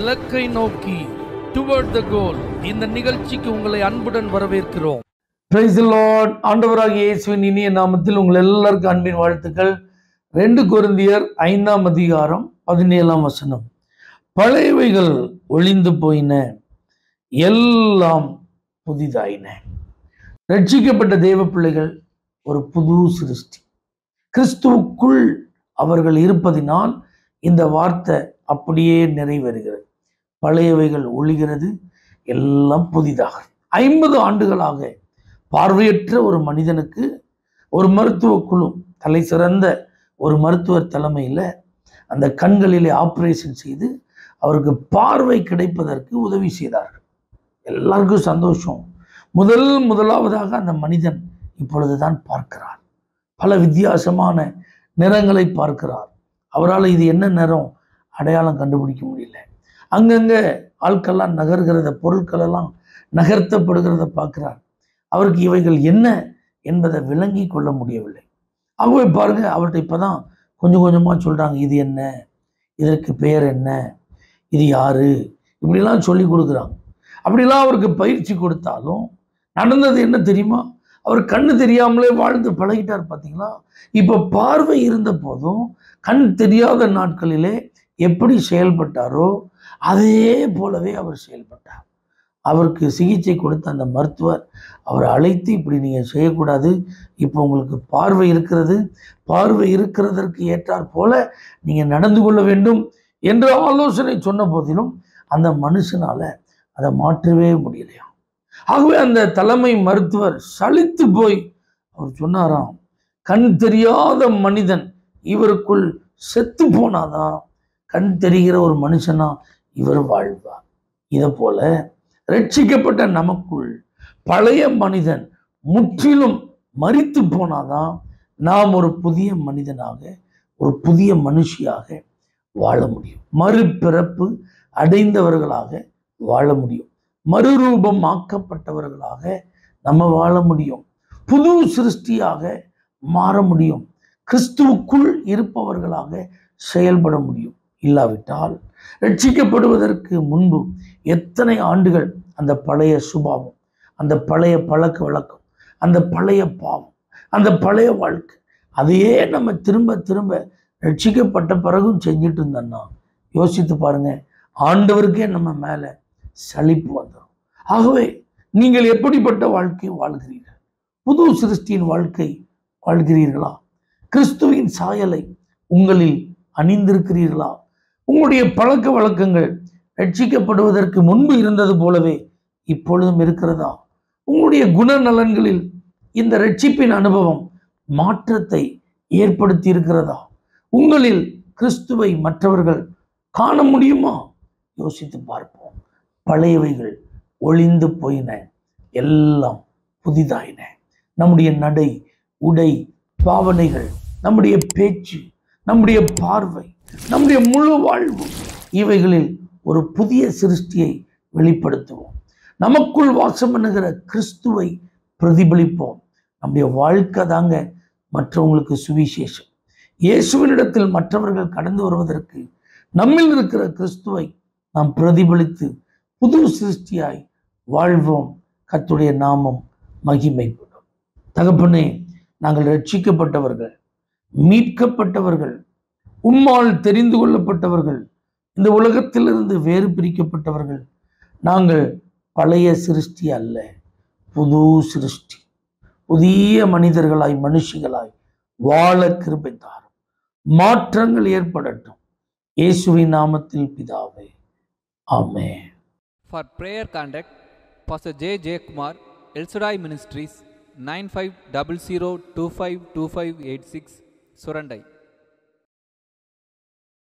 இலக்கை நோக்கி டுவர்ட் த கோல் இந்த நிகழ்ச்சிக்கு உங்களை அன்புடன் வரவேற்கிறோம். Praise the Lord. ஆண்டவராகிய இயேசுவின் இனிய நாமத்தில் உங்கள் எல்லாருக்கும் அன்பின் வாழ்த்துக்கள். 2 கொரிந்தியர் 5ஆம் அதிகாரம் 17ஆம் வசனம். பழையவைகள் ஒளிந்து போயின, எல்லாம் புதிதாயின. ரட்சிக்கப்பட்ட தேவ பிள்ளைகள் ஒரு புது சிருஷ்டி. கிறிஸ்துவுக்குள் அவர்கள் இருப்பதினால் இந்த வார்த்தை அப்படியே நிறைவேறுகிறது. பழையவைகள் ஒளிகிறது, எல்லாம் புதிதாக. 50 ஆண்டுகளாக பார்வையற்ற ஒரு மனிதனுக்கு ஒரு மருத்துவ குழு, தலை சிறந்த ஒரு மருத்துவர் தலைமையில் அந்த கண்களிலே ஆப்ரேஷன் செய்து அவருக்கு பார்வை கிடைப்பதற்கு உதவி செய்தார்கள். எல்லாருக்கும் சந்தோஷம். முதலாவதாக அந்த மனிதன் இப்பொழுதுதான் பார்க்கிறார். பல வித்தியாசமான நிறங்களை பார்க்கிறார். அவரால் இது என்ன நிறம் அடையாளம் கண்டுபிடிக்க முடியல. அங்கங்கே ஆட்கள்லாம் நகர்கிறத, பொருட்கள் எல்லாம் நகர்த்தப்படுகிறத பார்க்கிறார். அவருக்கு இவைகள் என்ன என்பதை விளங்கி கொள்ள முடியவில்லை. ஆகவே பாருங்க, அவர்கிட்ட இப்பதான் கொஞ்சம் கொஞ்சமா சொல்றாங்க, இது என்ன, இதற்கு பெயர் என்ன, இது யாரு, இப்படிலாம் சொல்லி கொடுக்குறாங்க. அப்படிலாம் அவருக்கு பயிற்சி கொடுத்தாலும் நடந்தது என்ன தெரியுமா? அவர் கண்ணு தெரியாமலே வாழ்ந்து பழகிட்டார். பார்த்தீங்களா? இப்போ பார்வை இருந்த போதும் கண் தெரியாத நாட்களிலே எப்படி செயல்பட்டாரோ அதே போலவே அவர் செயல்பட்டார். அவருக்கு சிகிச்சை கொடுத்த அந்த மருத்துவர் அவரை அழைத்து, இப்படி நீங்கள் செய்யக்கூடாது, இப்போ உங்களுக்கு பார்வை இருக்கிறது, பார்வை இருக்கிறதற்கு ஏற்றாற் போல நீங்கள் நடந்து கொள்ள வேண்டும் என்ற ஆலோசனை சொன்ன போதிலும் அந்த மனுஷனால அதை மாற்றவே முடியலையா. ஆகவே அந்த தலைமை மருத்துவர் சலித்து போய் அவர் சொன்னாராம், கண் தெரியாத மனிதன் இவருக்குள் செத்து போனாதான் கண் தெரிகிற ஒரு மனுஷனா இவர் வாழ்வார். இதை போல ரட்சிக்கப்பட்ட நமக்குள் பழைய மனிதன் முற்றிலும் மரித்து போனாதான் நாம் ஒரு புதிய மனிதனாக, ஒரு புதிய மனுஷியாக வாழ முடியும். மறுபிறப்பு அடைந்தவர்களாக வாழ முடியும். மறுரூபம் ஆக்கப்பட்டவர்களாக நம்ம வாழ முடியும். புது சிருஷ்டியாக மாற முடியும். கிறிஸ்துவுக்குள் இருப்பவர்களாக செயல்பட முடியும். இல்லாவிட்டால் ரட்சிக்கப்படுவதற்கு முன்பு எத்தனை ஆண்டுகள் அந்த பழைய சுபாவம், அந்த பழைய பழக்க வழக்கம், அந்த பழைய பாவம், அந்த பழைய வாழ்க்கை, அதையே நம்ம திரும்ப திரும்ப ரட்சிக்கப்பட்ட பிறகும் செஞ்சுட்டு இருந்தோம்னா யோசித்து பாருங்க, ஆண்டவருக்கே நம்ம மேல சலிப்பு வந்துடும். ஆகவே நீங்கள் எப்படிப்பட்ட வாழ்க்கை வாழ்கிறீர்கள்? புது சிருஷ்டியின் வாழ்க்கை வாழ்கிறீர்களா? கிறிஸ்துவின் சாயலை உங்களில் அணிந்திருக்கிறீர்களா? உங்களுடைய பழக்க வழக்கங்கள் ரட்சிக்கப்படுவதற்கு முன்பு இருந்தது போலவே இப்பொழுதும் இருக்கிறதா? உங்களுடைய குணநலன்களில் இந்த ரட்சிப்பின் அனுபவம் மாற்றத்தை ஏற்படுத்தி இருக்கிறதா? உங்களில் கிறிஸ்துவை மற்றவர்கள் காண முடியுமா? யோசித்து பார்ப்போம். பழையவைகள் ஒளிந்து போயின, எல்லாம் புதிதாயின. நம்முடைய நடை, உடை, பாவனைகள், நம்முடைய பேச்சு, நம்முடைய பார்வை, நம்முடைய முழு வாழ்வு, இவைகளில் ஒரு புதிய சிருஷ்டியை வெளிப்படுத்துவோம். நமக்குள் வாசம் பண்ணுகிற கிறிஸ்துவை பிரதிபலிப்போம். நம்முடைய வாழ்க்கை தாங்க மற்றவங்களுக்கு சுவிசேஷம். இயேசுவினிடத்தில் மற்றவர்கள் கடந்து வருவதற்கு நம்மில் இருக்கிற கிறிஸ்துவை நாம் பிரதிபலித்து புது சிருஷ்டியாய் வாழ்வோம். கர்த்தருடைய நாமம் மகிமைப்படும். தகப்பனே, நாங்கள் ரட்சிக்கப்பட்டவர்கள், மீட்கப்பட்டவர்கள், உம்மால் தெரிந்து கொள்ளப்பட்டவர்கள், இந்த உலகத்திலிருந்து வேறு பிரிக்கப்பட்டவர்கள். நாங்கள் பழைய சிருஷ்டி அல்ல, புது சிருஷ்டி. புதிய மனிதர்களாய், மனுஷிகளாய் வாழ கிருபை தாரும். மாற்றங்கள் ஏற்படட்டும். இயேசுவின் நாமத்தில் பிதாவே, ஆமென். For prayer contact, Pastor J. J. Kumar, El Shaddai Ministries, 9500252586, Surandai.